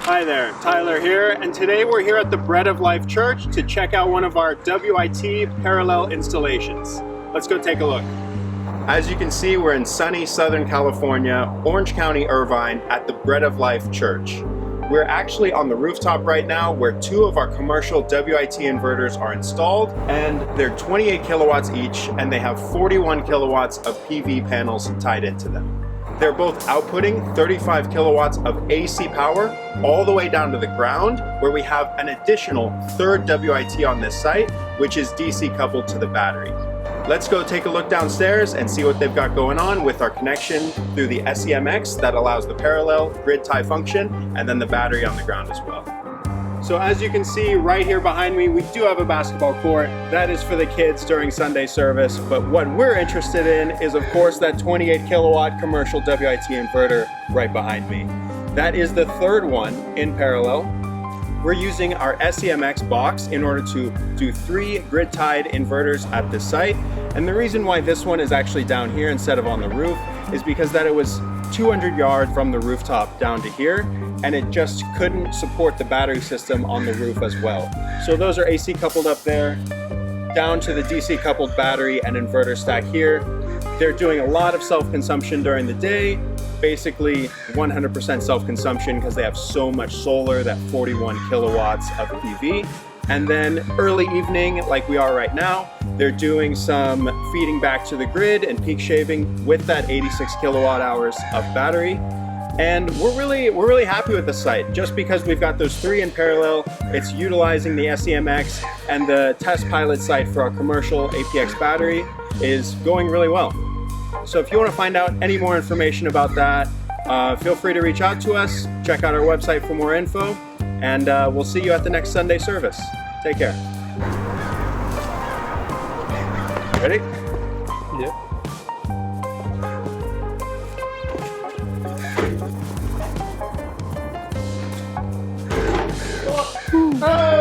Hi there, Tyler here, and today we're here at the Bread of Life Church to check out one of our WIT parallel installations. Let's go take a look. As you can see, we're in sunny Southern California, Orange County, Irvine, at the Bread of Life Church. We're actually on the rooftop right now where two of our commercial WIT inverters are installed, and they're 28 kilowatts each, and they have 41 kilowatts of PV panels tied into them. They're both outputting 35 kilowatts of AC power all the way down to the ground, where we have an additional third WIT on this site, which is DC coupled to the battery. Let's go take a look downstairs and see what they've got going on with our connection through the SEMX that allows the parallel grid tie function, and then the battery on the ground as well. So as you can see right here behind me, we do have a basketball court. That is for the kids during Sunday service. But what we're interested in is, of course, that 28 kilowatt commercial WIT inverter right behind me. That is the third one in parallel. We're using our SEMX box in order to do 3 grid-tied inverters at this site. And the reason why this one is actually down here instead of on the roof is because that it was 200 yards from the rooftop down to here, and it just couldn't support the battery system on the roof as well. So those are AC coupled up there, down to the DC coupled battery and inverter stack here. They're doing a lot of self-consumption during the day, basically 100% self-consumption because they have so much solar, that 41 kilowatts of PV. And then early evening, like we are right now, they're doing some feeding back to the grid and peak shaving with that 86 kilowatt hours of battery. And we're really happy with the site just because we've got those 3 in parallel. It's utilizing the SEMX, and the test pilot site for our commercial APX battery is going really well. So if you want to find out any more information about that, feel free to reach out to us. Check out our website for more info, and we'll see you at the next Sunday service. Take care. Ready? Yep. Oh!